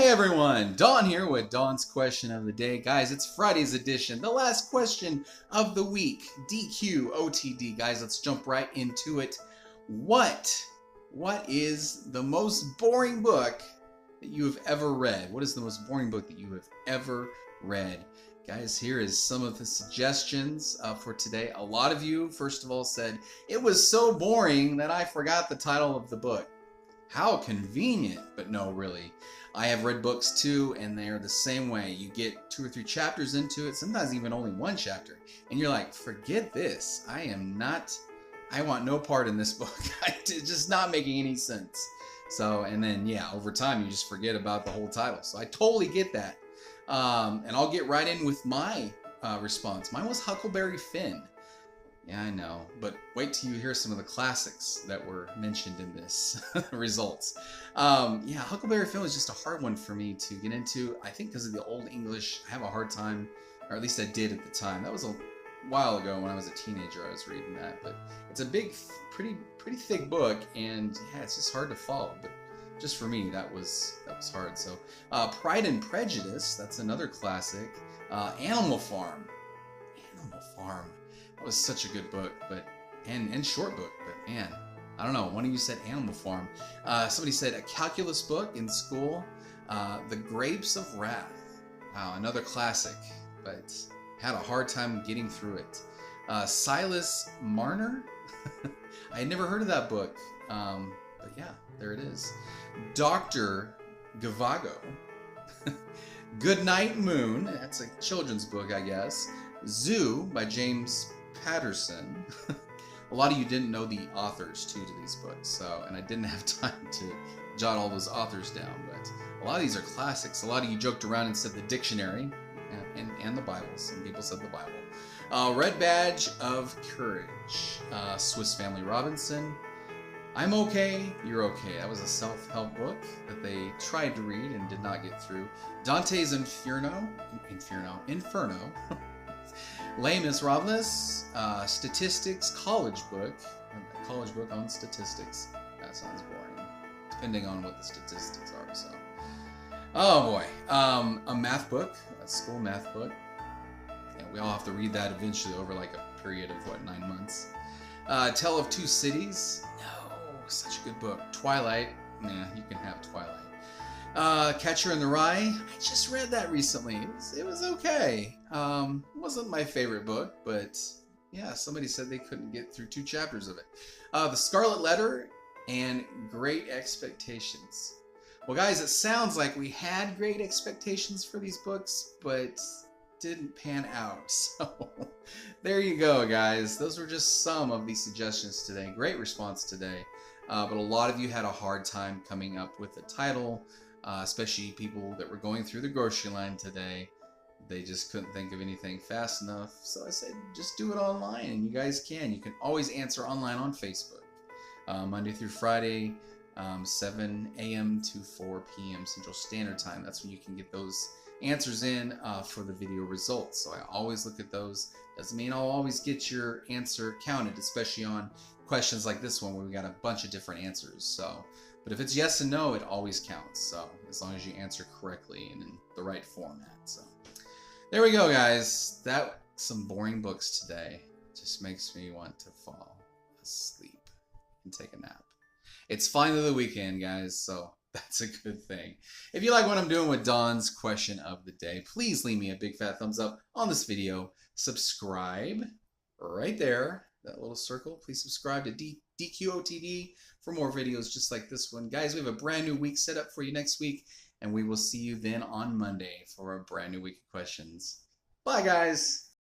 Hey everyone, Dawn here with Dawn's question of the day. Guys, it's Friday's edition, the last question of the week, DQOTD. Guys, let's jump right into it. What is the most boring book that you have ever read? What is the most boring book that you have ever read? Guys, here is some of the suggestions for today. A lot of you, first of all, said, it was so boring that I forgot the title of the book. How convenient, but no, really. I have read books too, and they're the same way. You get 2 or 3 chapters into it, sometimes even only 1 chapter, and you're like, forget this. I want no part in this book. It's just not making any sense. So, and then, yeah, over time, you just forget about the whole title. So I totally get that. And I'll get right in with my response. Mine was Huckleberry Finn. Yeah, I know, but wait till you hear some of the classics that were mentioned in this results. Yeah, Huckleberry Finn was just a hard one for me to get into. I think because of the Old English, I have a hard time, or at least I did at the time. That was a while ago when I was a teenager. I was reading that, but it's a big, pretty thick book, and yeah, it's just hard to follow. But just for me, that was hard. So, Pride and Prejudice, that's another classic. Animal Farm. That was such a good book, and short book, but man, I don't know. One of you said Animal Farm. Somebody said a calculus book in school, The Grapes of Wrath. Wow, another classic, but had a hard time getting through it. Silas Marner. I had never heard of that book, but yeah, there it is. Dr. Gavago. Goodnight Moon. That's a children's book, I guess. Zoo by James Patterson. A lot of you didn't know the authors too to these books, so, and I didn't have time to jot all those authors down, but a lot of these are classics. A lot of you joked around and said the dictionary and the Bible. Some people said the Bible. Red Badge of Courage. Swiss Family Robinson. I'm Okay, You're Okay. That was a self-help book that they tried to read and did not get through. Dante's Inferno. Les Miserables, Statistics, college book on statistics. That sounds boring, depending on what the statistics are. So, oh boy, a math book, a school math book. Yeah, we all have to read that eventually over like a period of what, 9 months. Tale of Two Cities. No, such a good book. Twilight. Nah, you can have Twilight. Catcher in the Rye. I just read that recently. It was okay. It wasn't my favorite book, but yeah, somebody said they couldn't get through 2 chapters of it. The Scarlet Letter and Great Expectations. Well, guys, it sounds like we had great expectations for these books, but didn't pan out. So there you go, guys. Those were just some of the suggestions today. Great response today. But a lot of you had a hard time coming up with a title. Especially people that were going through the grocery line today. They just couldn't think of anything fast enough. So I said, just do it online, and you guys can. You can always answer online on Facebook. Monday through Friday, 7 a.m. to 4 p.m. Central Standard Time. That's when you can get those answers in for the video results. So I always look at those. Doesn't mean I'll always get your answer counted, especially on questions like this one where we got a bunch of different answers. So, but if it's yes and no, it always counts. So as long as you answer correctly and in the right format. So there we go, guys. That some boring books today. Just makes me want to fall asleep and take a nap. It's finally the weekend, guys, so that's a good thing. If you like what I'm doing with Dawn's question of the day, please leave me a big fat thumbs up on this video. Subscribe right there. That little circle. Please subscribe to DQOTD for more videos just like this one. Guys, we have a brand new week set up for you next week, and we will see you then on Monday for a brand new week of questions. Bye, guys.